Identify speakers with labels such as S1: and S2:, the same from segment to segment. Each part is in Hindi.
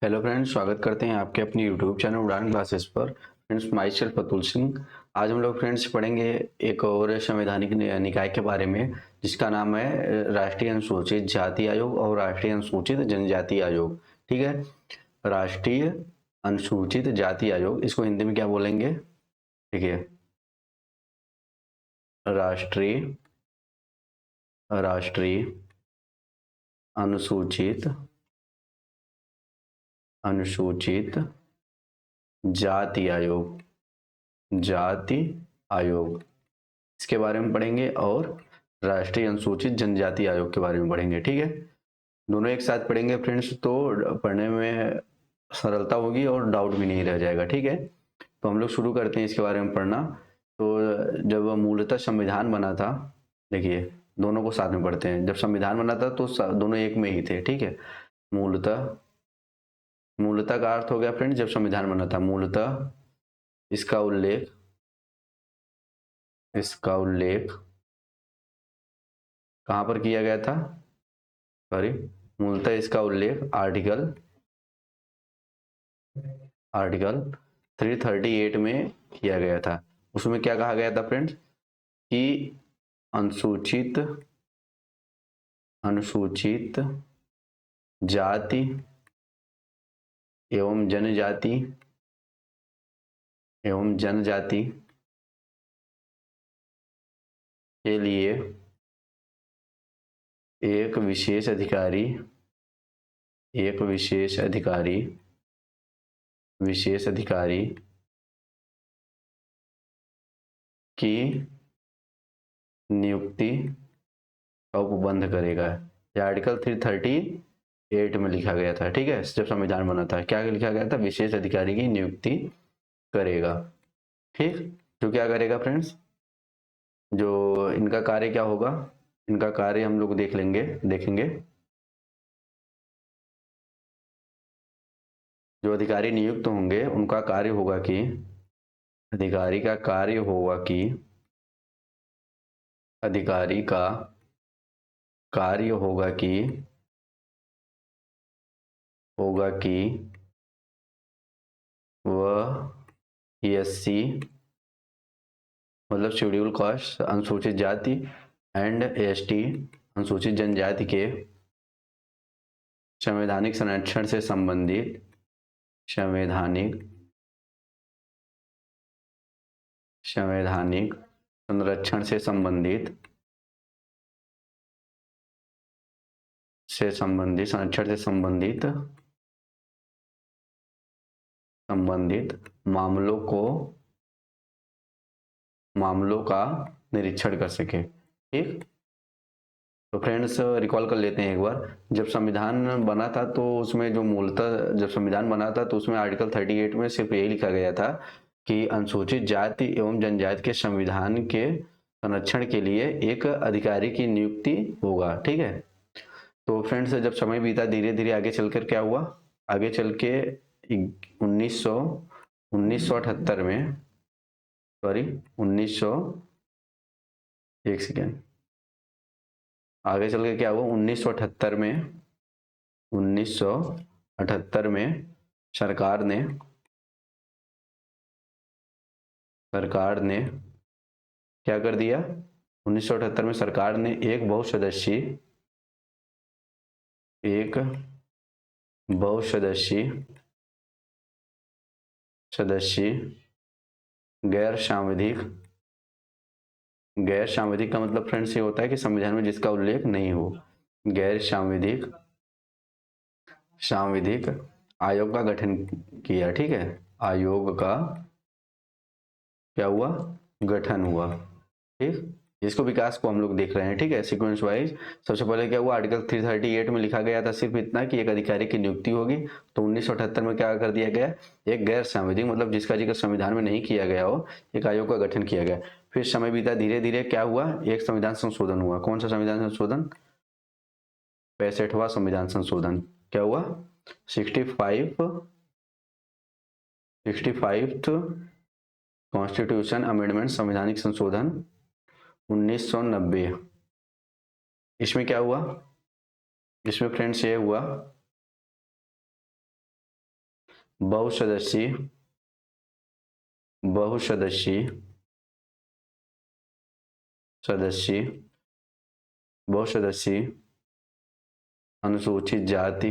S1: हेलो फ्रेंड्स, स्वागत करते हैं आपके अपनी यूट्यूब चैनल उड़ान क्लासेस पर। Friends, my self Atul Singh. आज हम लोग फ्रेंड्स पढ़ेंगे एक और संवैधानिक निकाय के बारे में, जिसका नाम है राष्ट्रीय अनुसूचित जाति आयोग और राष्ट्रीय अनुसूचित जनजाति आयोग। ठीक है, राष्ट्रीय अनुसूचित जाति आयोग, इसको हिंदी में क्या बोलेंगे? ठीक है, राष्ट्रीय राष्ट्रीय अनुसूचित अनुसूचित जाति आयोग, जाति आयोग, इसके बारे में पढ़ेंगे और राष्ट्रीय अनुसूचित जनजाति आयोग के बारे में पढ़ेंगे। ठीक है, दोनों एक साथ पढ़ेंगे फ्रेंड्स, तो पढ़ने में सरलता होगी और डाउट भी नहीं रह जाएगा। ठीक है, तो हम लोग शुरू करते हैं इसके बारे में पढ़ना। तो जब मूलतः संविधान बना था, देखिए दोनों को साथ में पढ़ते हैं। जब संविधान बना था तो दोनों एक में ही थे। ठीक है, मूलतः मूलतः का अर्थ हो गया फ्रेंड्स, जब संविधान बना था मूलतः इसका उल्लेख कहाँ पर किया गया था? सॉरी, मूलतः इसका उल्लेख आर्टिकल 338 में किया गया था। उसमें क्या कहा गया था फ्रेंड्स कि अनुसूचित जाति एवं जनजाति के लिए एक विशेष अधिकारी की नियुक्ति का उपबंध करेगा। यह आर्टिकल 338 में लिखा गया था। ठीक है, जब संविधान बना था क्या लिखा गया था? विशेष अधिकारी की नियुक्ति करेगा। ठीक, जो क्या करेगा फ्रेंड्स, जो इनका कार्य क्या होगा, इनका कार्य हम लोग देखेंगे। जो अधिकारी नियुक्त होंगे उनका कार्य होगा कि अधिकारी का कार्य होगा कि अधिकारी का कार्य होगा कि वह एससी मतलब शेड्यूल कास्ट अनुसूचित जाति एंड एसटी अनुसूचित जनजाति के संवैधानिक संरक्षण से संबंधित संवैधानिक संरक्षण से संबंधित मामलों का निरीक्षण कर सके। ठीक, तो फ्रेंड्स रिकॉल कर लेते हैं एक बार। जब संविधान बना था तो उसमें जो मूलतः जब संविधान बना था तो उसमें आर्टिकल 38 में सिर्फ यही लिखा गया था कि अनुसूचित जाति एवं जनजाति के संविधान के संरक्षण के लिए एक अधिकारी की नियुक्ति होगा। ठीक है, तो फ्रेंड्स जब समय बीता धीरे धीरे आगे चलकर क्या हुआ, आगे चल के 1978 में, सॉरी 1900, एक सेकेंड, आगे चल के क्या हुआ 1978 में सरकार ने क्या कर दिया? 1978 में सरकार ने एक बहुसदस्यीय गैर सांविधिक का मतलब फ्रेंड्स ये होता है कि संविधान में जिसका उल्लेख नहीं हो, गैर सांविधिक आयोग का गठन किया। ठीक है, आयोग का क्या हुआ? गठन हुआ। ठीक, इसको विकास को हम लोग देख रहे हैं। ठीक है, सीक्वेंस वाइज। सबसे पहले क्या हुआ, आर्टिकल 338 में लिखा गया था सिर्फ इतना कि एक अधिकारी की नियुक्ति होगी। तो 1978 में क्या कर दिया गया, एक गैर संवैधानिक मतलब जिसका जिक्र संविधान में नहीं किया गया हो, एक आयोग का गठन किया गया। फिर समय बीता धीरे धीरे क्या हुआ, एक संविधान संशोधन हुआ। कौन सा संविधान संशोधन? 65वां संविधान संशोधन। क्या हुआ? 65th कॉन्स्टिट्यूशन अमेंडमेंट, संवैधानिक संशोधन 1990। इसमें क्या हुआ, इसमें फ्रेंड्स ये हुआ बहुसदस्यीय बहुसदस्यीय सदस्यीय बहुसदस्यीय अनुसूचित जाति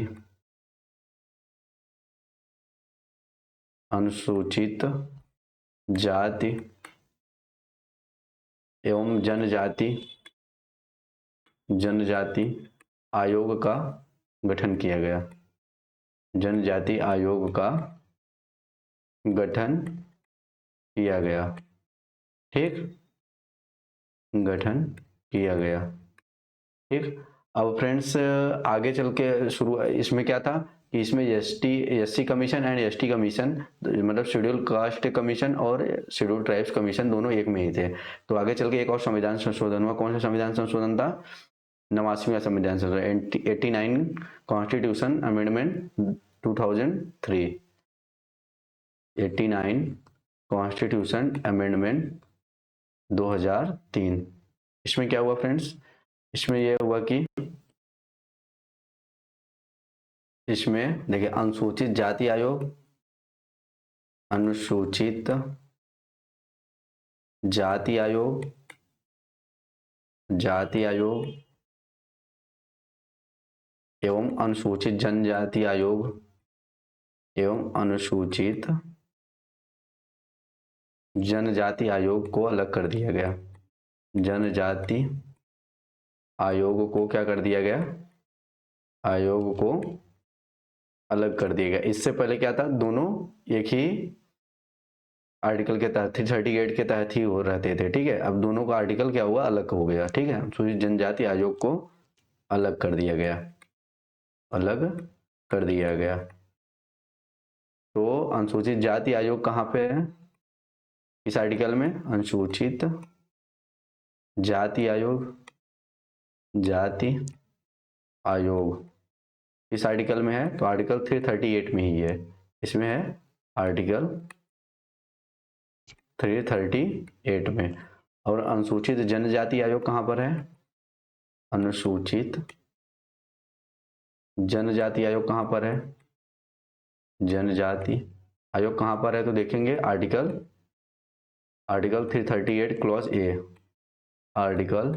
S1: अनुसूचित जाति एवं जनजाति आयोग का गठन किया गया। जनजाति आयोग का गठन किया गया। ठीक, गठन किया गया। ठीक, अब फ्रेंड्स आगे चल के शुरू इसमें क्या था कि इसमें SC commission and ST commission, मतलब शेड्यूल कास्ट कमीशन और शेड्यूल ट्राइब्स कमीशन दोनों एक में ही थे। तो आगे चल के एक और संविधान संशोधन हुआ। कौन सा संविधान संशोधन था? 89वां संविधान संशोधन, 89 कॉन्स्टिट्यूशन अमेंडमेंट 2003। 89 constitution amendment 2003। इसमें क्या हुआ फ्रेंड्स? इसमें यह हुआ कि इसमें देखिए अनुसूचित जाति आयोग, अनुसूचित जाति आयोग, जाति आयोग एवं अनुसूचित जनजाति आयोग एवं अनुसूचित जनजाति आयोग को अलग कर दिया गया। जनजाति आयोग को क्या कर दिया गया? आयोग को अलग कर दिया गया। इससे पहले क्या था? दोनों एक ही आर्टिकल के तहत 338 के तहत ही हो रहते थे। ठीक है, अब दोनों का आर्टिकल क्या हुआ? अलग हो गया। ठीक है, अनुसूचित जनजाति आयोग को अलग कर दिया गया, अलग कर दिया गया। तो अनुसूचित जाति आयोग कहाँ पे है इस आर्टिकल में? अनुसूचित जाति आयोग, जाति आयोग इस आर्टिकल में है। तो आर्टिकल 338 में ही है। इसमें है आर्टिकल 338 में। और अनुसूचित जनजाति आयोग कहाँ पर है? अनुसूचित जनजाति आयोग कहाँ पर है? जनजाति आयोग कहाँ पर है? तो देखेंगे article 338 clause A, article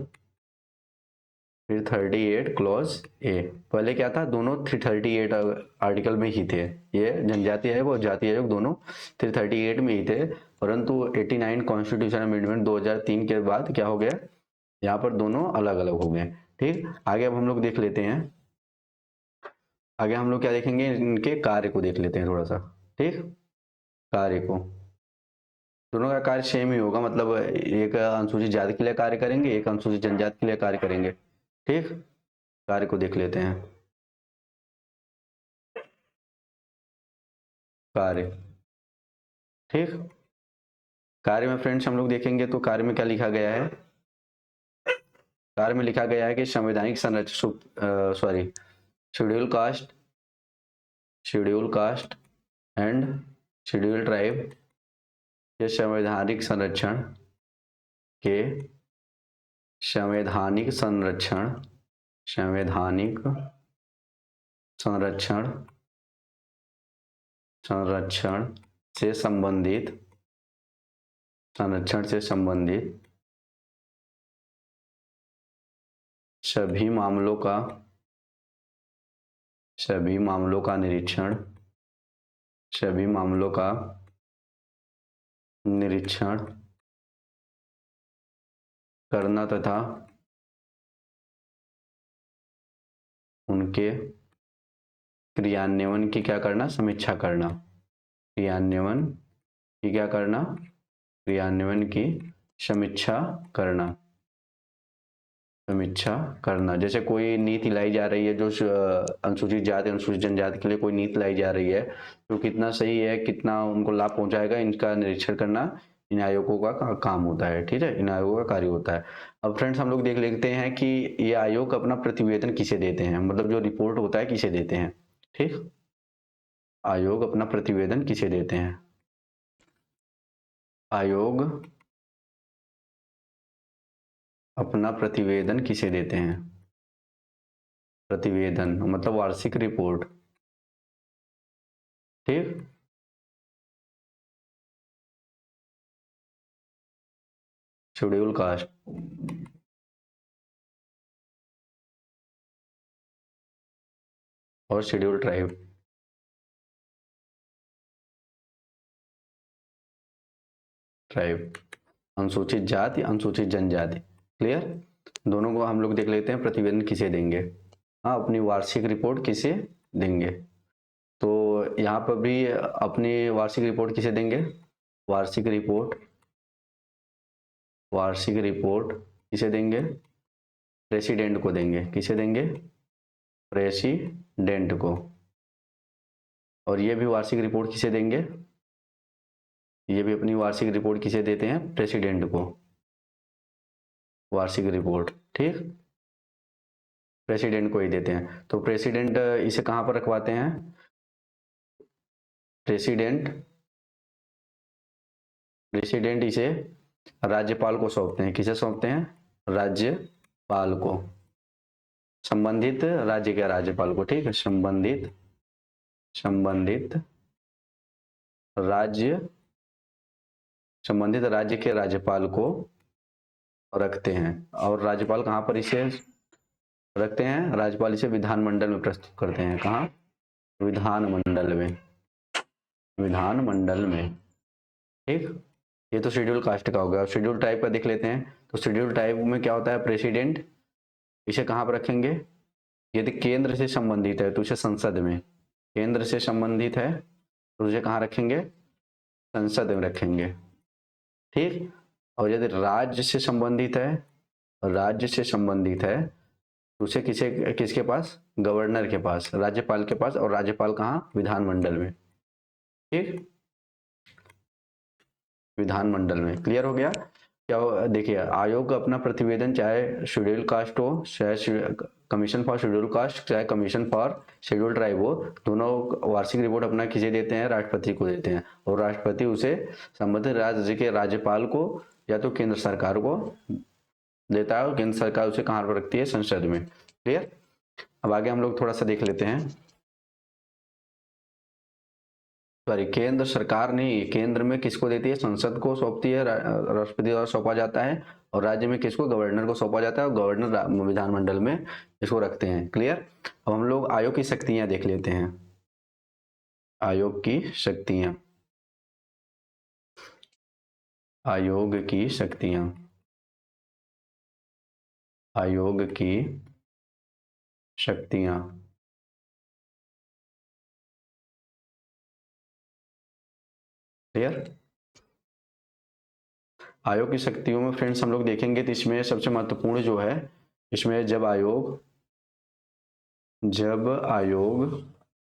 S1: 338 clause A. पहले क्या था? दोनों 338 आर्टिकल में ही थे। ये जनजाति आयोग और जाति आयोग दोनों 338 में ही थे, परंतु 89 कॉन्स्टिट्यूशन अमेंडमेंट 2003 के बाद क्या हो गया? यहाँ पर दोनों अलग अलग हो गए। ठीक, आगे अब हम लोग देख लेते हैं। आगे हम लोग क्या देखेंगे? इनके कार्य को देख लेते हैं थोड़ा सा। ठीक, कार्य को, दोनों का कार्य सेम ही होगा, मतलब एक अनुसूचित जाति के लिए कार्य करेंगे, एक अनुसूचित जनजाति के लिए कार्य करेंगे। ठीक, कार्य को देख लेते हैं। कार्य, ठीक, कार्य में फ्रेंड्स हम लोग देखेंगे तो कार्य में क्या लिखा गया है? कार्य में लिखा गया है कि संवैधानिक संरक्षण schedule caste and schedule tribe के संवैधानिक संरक्षण से संबंधित सभी मामलों का निरीक्षण करना तथा उनके क्रियान्वयन की क्या करना? समीक्षा करना। क्रियान्वयन की क्या करना? क्रियान्वयन की समीक्षा करना। जैसे कोई नीति लाई जा रही है, जो अनुसूचित जाति अनुसूचित जनजाति के लिए कोई नीति लाई जा रही है, तो कितना सही है, कितना उनको लाभ पहुंचाएगा, इनका निरीक्षण करना इन आयोगों का काम होता है। ठीक है, इन आयोगों का कार्य होता है। अब फ्रेंड्स हम लोग देख लेते हैं कि ये आयोग अपना प्रतिवेदन किसे देते हैं, मतलब जो रिपोर्ट होता है किसे देते हैं। ठीक, आयोग अपना प्रतिवेदन किसे देते हैं? आयोग अपना प्रतिवेदन किसे देते हैं? प्रतिवेदन मतलब वार्षिक रिपोर्ट। ठीक, शेड्यूल कास्ट और शेड्यूल ट्राइब। अनुसूचित जाति, अनुसूचित जनजाति। क्लियर। दोनों को हम लोग देख लेते हैं प्रतिवेदन किसे देंगे। हाँ, अपनी वार्षिक रिपोर्ट किसे देंगे। तो यहाँ पर भी अपनी वार्षिक रिपोर्ट किसे देंगे। वार्षिक रिपोर्ट किसे देंगे। प्रेसिडेंट को देंगे। किसे देंगे। प्रेसिडेंट को। और ये भी वार्षिक रिपोर्ट किसे देंगे। ये भी अपनी वार्षिक रिपोर्ट किसे देते हैं। प्रेसिडेंट को वार्षिक रिपोर्ट। ठीक, प्रेसिडेंट को ही देते हैं। तो प्रेसिडेंट इसे कहाँ पर रखवाते हैं। प्रेसिडेंट इसे राज्यपाल को सौंपते हैं। किसे सौंपते हैं। राज्यपाल को, संबंधित राज्य के राज्यपाल को। ठीक है, संबंधित राज्य के राज्यपाल को रखते हैं। और राज्यपाल कहाँ पर इसे रखते हैं। राज्यपाल इसे विधानमंडल में प्रस्तुत करते हैं। कहाँ। विधानमंडल में। ठीक, ये तो शेड्यूल कास्ट का हो गया। शेड्यूल टाइप का देख लेते हैं। तो शेड्यूल टाइप में क्या होता है। प्रेसिडेंट इसे कहाँ पर रखेंगे। यदि केंद्र से संबंधित है तो इसे संसद में। केंद्र से संबंधित है तो इसे कहाँ रखेंगे। संसद में रखेंगे। ठीक, और यदि राज्य से संबंधित है तो उसे किसके पास। गवर्नर के पास, राज्यपाल के पास। और राज्यपाल कहाँ। विधानमंडल में। ठीक, विधानमंडल में। क्लियर हो गया। क्या देखिए, आयोग अपना प्रतिवेदन चाहे शेड्यूल कास्ट हो, चाहे कमीशन फॉर शेड्यूल कास्ट, चाहे कमीशन फॉर शेड्यूल ट्राइब हो, दोनों वार्षिक रिपोर्ट अपना किसे देते हैं। राष्ट्रपति को देते हैं। और राष्ट्रपति उसे संबंधित राज्य के राज्यपाल को या तो केंद्र सरकार को देता है। और केंद्र सरकार उसे कहाँ पर रखती है। संसद में। क्लियर। अब आगे हम लोग थोड़ा सा देख लेते हैं। सॉरी, केंद्र सरकार नहीं, केंद्र में किसको देती है। संसद को सौंपती है, राष्ट्रपति द्वारा सौंपा जाता है। और राज्य में किसको। गवर्नर को सौंपा जाता है। और गवर्नर विधानमंडल में इसको रखते हैं। क्लियर। अब हम लोग आयोग की शक्तियां देख लेते हैं। आयोग की शक्तियां। आयोग की शक्तियां। आयोग की शक्तियां। क्लियर। आयोग की शक्तियों में फ्रेंड्स हम लोग देखेंगे तो इसमें सबसे महत्वपूर्ण जो है, इसमें जब आयोग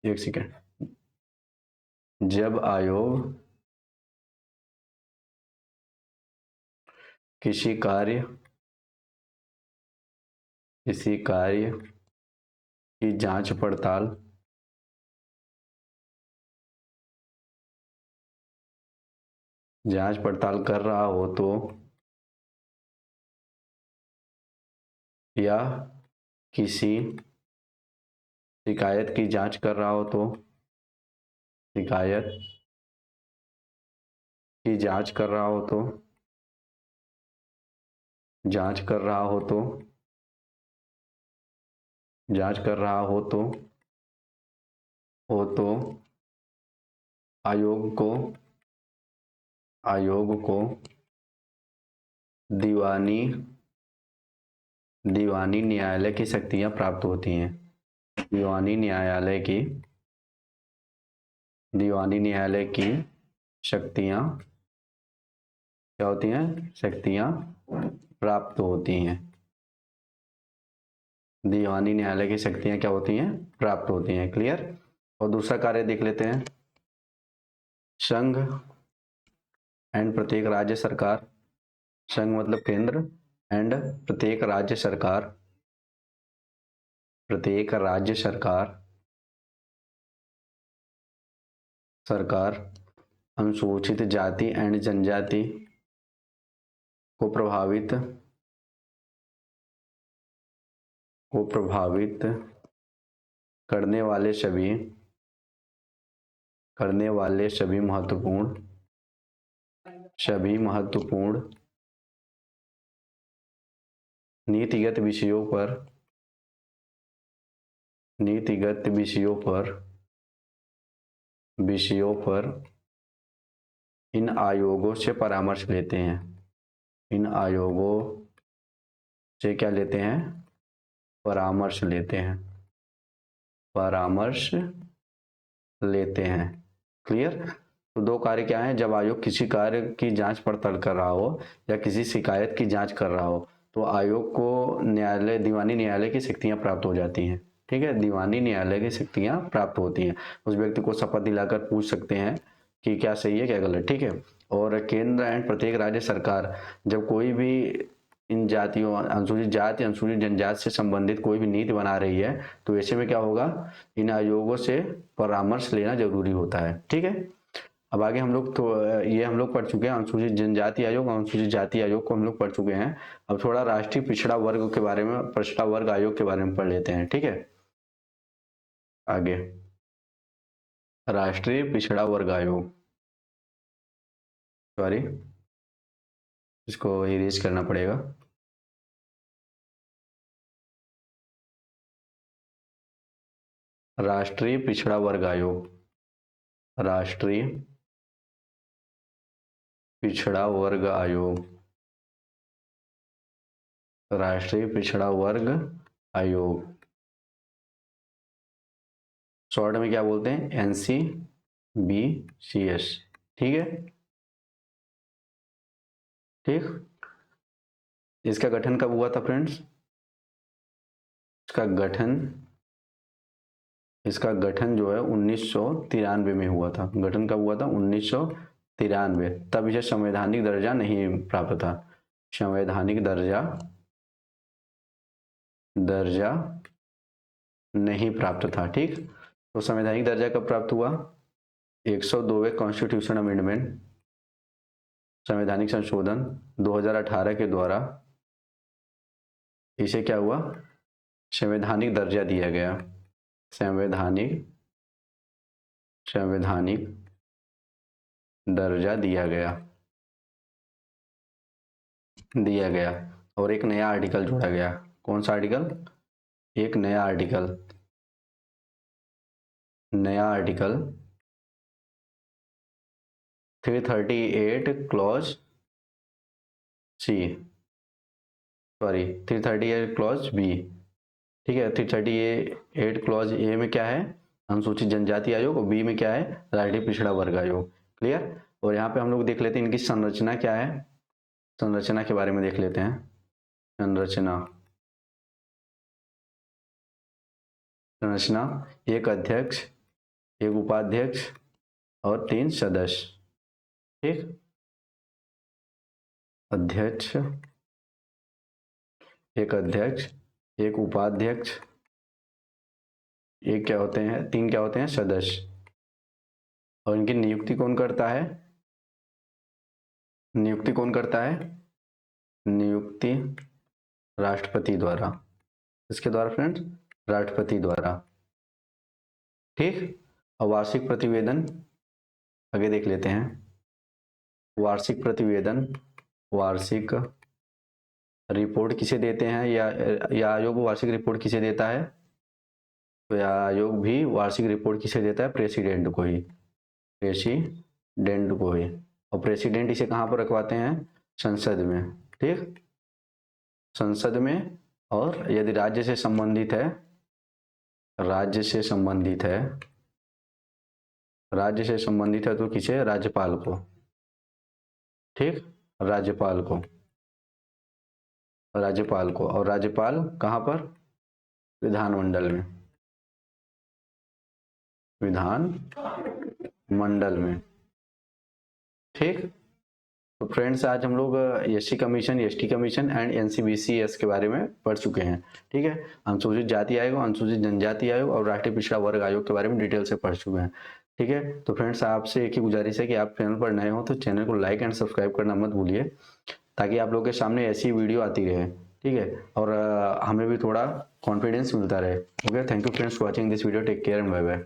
S1: एक सेकेंड, जब आयोग किसी कार्य की जांच पड़ताल कर रहा हो तो, या किसी शिकायत की जांच कर रहा हो तो, शिकायत की जांच कर रहा हो तो, जांच कर रहा हो तो, जांच कर रहा हो तो, आयोग को दीवानी न्यायालय की शक्तियां प्राप्त होती हैं। दीवानी न्यायालय की शक्तियां क्या होती हैं। शक्तियां प्राप्त होती हैं। दीवानी न्यायालय की शक्तियां क्या होती हैं। प्राप्त होती हैं। क्लियर। और दूसरा कार्य देख लेते हैं। संघ एंड प्रत्येक राज्य सरकार, संघ मतलब केंद्र, एंड प्रत्येक राज्य सरकार अनुसूचित जाति एंड जनजाति को प्रभावित करने वाले सभी महत्वपूर्ण नीतिगत विषयों पर इन आयोगों से परामर्श लेते हैं। इन आयोगों से क्या लेते हैं? परामर्श लेते हैं। क्लियर? तो दो कार्य क्या है? जब आयोग किसी कार्य की जांच पड़ताल कर रहा हो या किसी शिकायत की जांच कर रहा हो तो आयोग को दीवानी न्यायालय की शक्तियां प्राप्त हो जाती हैं। ठीक है, दीवानी न्यायालय की शक्तियां प्राप्त होती हैं। उस व्यक्ति को शपथ दिलाकर पूछ सकते हैं कि क्या सही है क्या गलत। ठीक है, और केंद्र एंड प्रत्येक राज्य सरकार जब कोई भी इन जातियों, अनुसूचित जाति, अनुसूचित जनजाति से संबंधित कोई भी नीति बना रही है तो ऐसे में क्या होगा? इन आयोगों से परामर्श लेना जरूरी होता है। ठीक है, अब आगे हम लोग तो ये हम लोग पढ़ चुके हैं अनुसूचित जनजाति आयोग, अनुसूचित जाति आयोग को हम लोग पढ़ चुके हैं। अब थोड़ा राष्ट्रीय पिछड़ा वर्ग के बारे में, पिछड़ा वर्ग आयोग के बारे में पढ़ लेते हैं। ठीक है, आगे राष्ट्रीय पिछड़ा वर्ग आयोग, सॉरी इसको इरेज करना पड़ेगा। राष्ट्रीय पिछड़ा वर्ग आयोग, राष्ट्रीय पिछड़ा वर्ग आयोग, राष्ट्रीय पिछड़ा वर्ग आयोग, शॉर्ट में क्या बोलते हैं? NCBCS। ठीक है, ठीक। इसका गठन कब हुआ था फ्रेंड्स? इसका गठन जो है 1993 में हुआ था। गठन कब हुआ था? 1993। तब इसे संवैधानिक दर्जा नहीं प्राप्त था। संवैधानिक दर्जा नहीं प्राप्त था। ठीक, तो संवैधानिक दर्जा कब प्राप्त हुआ? 102वें कॉन्स्टिट्यूशन अमेंडमेंट, संवैधानिक संशोधन 2018 के द्वारा इसे क्या हुआ? संवैधानिक दर्जा दिया गया। संवैधानिक दर्जा दिया गया और एक नया आर्टिकल जोड़ा गया। कौन सा आर्टिकल? एक नया article 338 clause C, sorry 338 clause B. ठीक है, 338 क्लॉज ए में क्या है? अनुसूचित जनजाति आयोग, और बी में क्या है? राष्ट्रीय पिछड़ा वर्ग आयोग। क्लियर? और यहाँ पे हम लोग देख लेते हैं इनकी संरचना क्या है। संरचना के बारे में देख लेते हैं। संरचना एक अध्यक्ष, एक उपाध्यक्ष और 3 सदस्य। ठीक, एक अध्यक्ष, एक उपाध्यक्ष, एक क्या होते हैं? 3 क्या होते हैं? सदस्य। और इनकी नियुक्ति कौन करता है? नियुक्ति राष्ट्रपति द्वारा। इसके द्वारा फ्रेंड्स? राष्ट्रपति द्वारा। ठीक, और वार्षिक प्रतिवेदन आगे देख लेते हैं। वार्षिक प्रतिवेदन, वार्षिक रिपोर्ट किसे देते हैं? या आयोग वार्षिक रिपोर्ट किसे देता है? तो आयोग भी वार्षिक रिपोर्ट किसे देता है? प्रेसिडेंट को ही। और प्रेसिडेंट इसे कहाँ पर रखवाते हैं? संसद में। ठीक, संसद में। और यदि राज्य से संबंधित है तो किसे? राज्यपाल को। ठीक, राज्यपाल को। और राज्यपाल कहाँ पर? विधानमंडल में। ठीक, तो फ्रेंड्स आज हम लोग SC commission, ST commission and NCBCS के बारे में पढ़ चुके हैं। ठीक है, अनुसूचित जाति आयोग, अनुसूचित जनजाति आयोग और राष्ट्रीय पिछड़ा वर्ग आयोग के बारे में डिटेल से पढ़ चुके हैं। ठीक है, तो फ्रेंड्स आपसे एक ही गुजारिश है कि आप चैनल पर नए हो तो चैनल को लाइक एंड सब्सक्राइब करना मत भूलिए, ताकि आप लोगों के सामने ऐसी वीडियो आती रहे। ठीक है, और हमें भी थोड़ा कॉन्फिडेंस मिलता रहे। Okay, thank you friends for watching this video. Take care and bye bye.